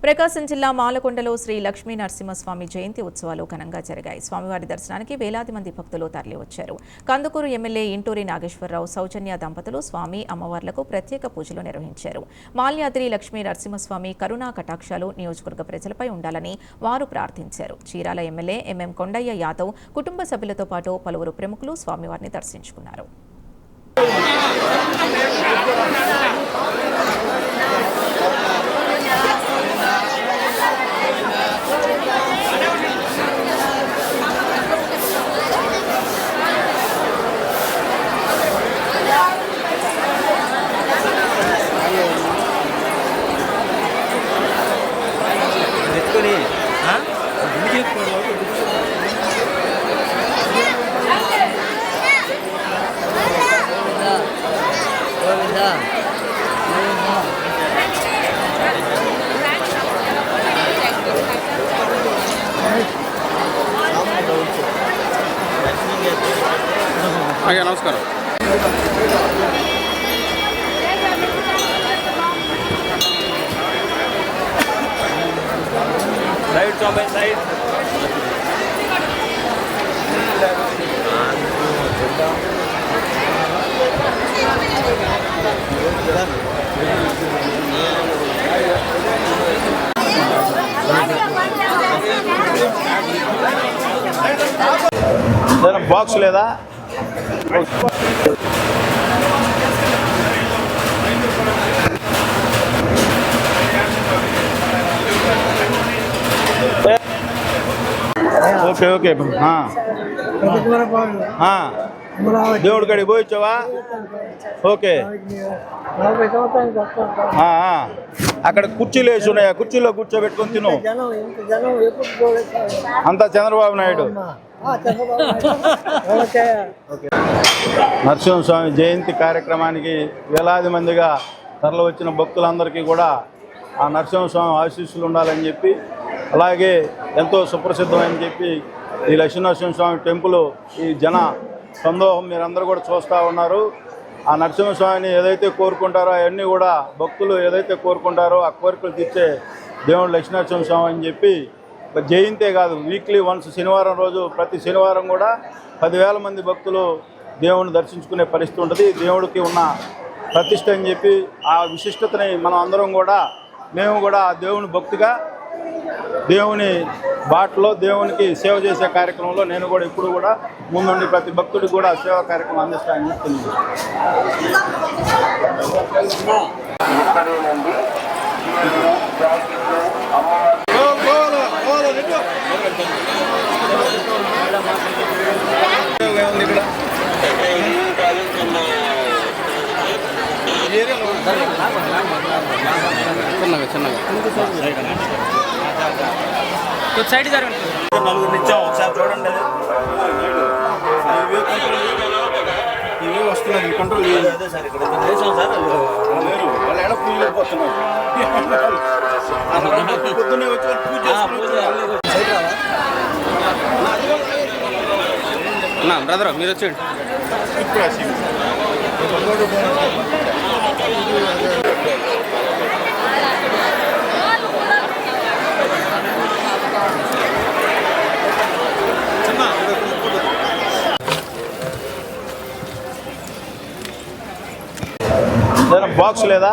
ప్రకాశం జిల్లా మాలకొండలో శ్రీ లక్ష్మీ నరసింహస్వామి జయంతి ఉత్సవాలు ఘనంగా జరిగాయి. స్వామివారి దర్శనానికి వేలాది మంది భక్తులు తరలివచ్చారు. కందుకూరు ఎమ్మెల్యే ఇంటూరి నాగేశ్వరరావు సౌజన్య దంపతులు స్వామి అమ్మవార్లకు ప్రత్యేక పూజలు నిర్వహించారు. మాల్యాద్రి లక్ష్మీ నరసింహస్వామి కరుణా కటాక్షాలు నియోజకవర్గ ప్రజలపై ఉండాలని వారు ప్రార్థించారు. చీరాల ఎమ్మెల్యే ఎంఎం కొండయ్య యాదవ్ కుటుంబ సభ్యులతో పాటు పలువురు ప్రముఖులు స్వామివారిని దర్శించుకున్నారు. నమస్కారం. సైడ్ సైడ్ సైడ్ బాక్స్ లేదా? Okay okay. దేవుడి కాడికి పోయిచ్చావా? ఓకే. అక్కడ కుర్చీలు వేసి ఉన్నాయా? కుర్చీలో కూర్చోబెట్టుకొని తిను. అంతా చంద్రబాబు నాయుడు. నరసింహస్వామి జయంతి కార్యక్రమానికి వేలాది మందిగా తరలి వచ్చిన భక్తులందరికీ కూడా ఆ నరసింహస్వామి ఆశీస్సులు ఉండాలని చెప్పి, అలాగే ఎంతో సుప్రసిద్ధమని చెప్పి ఈ లక్ష్మీనరసింహస్వామి టెంపుల్ ఈ జన సందోహం మీరందరూ కూడా చూస్తూ ఉన్నారు. ఆ నరసింహస్వామిని ఏదైతే కోరుకుంటారో అవన్నీ కూడా భక్తులు ఏదైతే కోరుకుంటారో ఆ కోరికలు తీర్చే దేవుడు లక్ష్మీనరసింహస్వామి అని చెప్పి జయంతే కాదు, వీక్లీ వన్స్ శనివారం రోజు ప్రతి శనివారం కూడా 10,000 మంది భక్తులు దేవుడిని దర్శించుకునే పరిస్థితి ఉంటుంది. దేవుడికి ఉన్న ప్రతిష్ట అని చెప్పి ఆ విశిష్టతని మనం అందరం కూడా మేము కూడా దేవుని భక్తిగా దేవుని బాటలో దేవునికి సేవ చేసే కార్యక్రమంలో నేను కూడా ఇప్పుడు కూడా ముందుండి ప్రతి భక్తుడికి కూడా సేవా కార్యక్రమం అందిస్తానని చెప్తుంది. సైడ్ జరగండి. నలుగురు నిత్యం ఒకసారి చూడండి. ఇవే వస్తున్నారు కంట్రోల్. అదే సార్ ఇక్కడ దేశం సార్ లేరు, వాళ్ళు ఎడ పూజ అయిపోతున్నారు. పొద్దున్నే వచ్చి పూజ బ్రదర్ మీరు వచ్చాడు. బాక్స్ లేదా?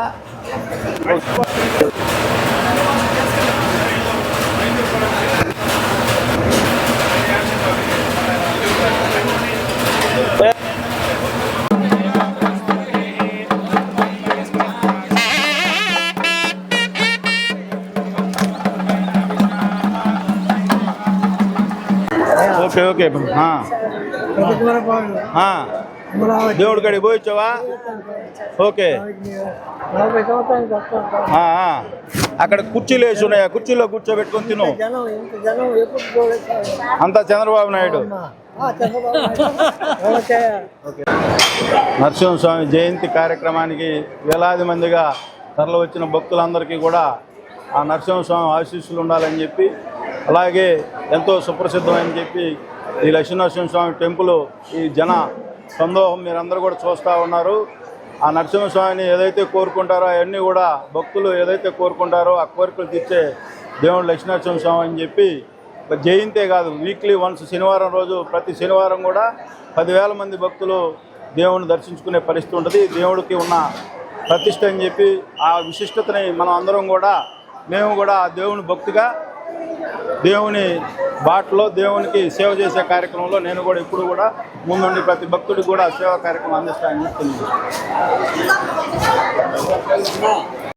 Okay okay. దేవుడి కాడికి పోయిచ్చావా? ఓకే. అక్కడ కుర్చీలు వేసి ఉన్నాయా? కుర్చీలో కూర్చోబెట్టుకొని తిను. అంతా చంద్రబాబు నాయుడు. నరసింహస్వామి జయంతి కార్యక్రమానికి వేలాది మందిగా తరలి వచ్చిన భక్తులందరికీ కూడా ఆ నరసింహస్వామి ఆశీస్సులు ఉండాలని చెప్పి, అలాగే ఎంతో సుప్రసిద్ధమని చెప్పి ఈ లక్ష్మీనరసింహస్వామి టెంపుల్ ఈ జన సందోహం మీరందరూ కూడా చూస్తూ ఉన్నారు. ఆ నరసింహస్వామిని ఏదైతే కోరుకుంటారో అవన్నీ కూడా భక్తులు ఏదైతే కోరుకుంటారో ఆ కోరికలు తీర్చే దేవుడు లక్ష్మీనరసింహస్వామి అని చెప్పి జయంతే కాదు, వీక్లీ వన్స్ శనివారం రోజు ప్రతి శనివారం కూడా 10,000 మంది భక్తులు దేవుని దర్శించుకునే పరిస్థితి ఉంటుంది. దేవుడికి ఉన్న ప్రతిష్ట అని చెప్పి ఆ విశిష్టతని మనం అందరం కూడా మేము కూడా దేవుని భక్తిగా దేవుని బాటలో దేవునికి సేవ చేసే కార్యక్రమంలో నేను కూడా ఇప్పుడు కూడా ముందుండి ప్రతి భక్తుడికి కూడా సేవా కార్యక్రమం అందిస్తానని చెప్తున్నాను.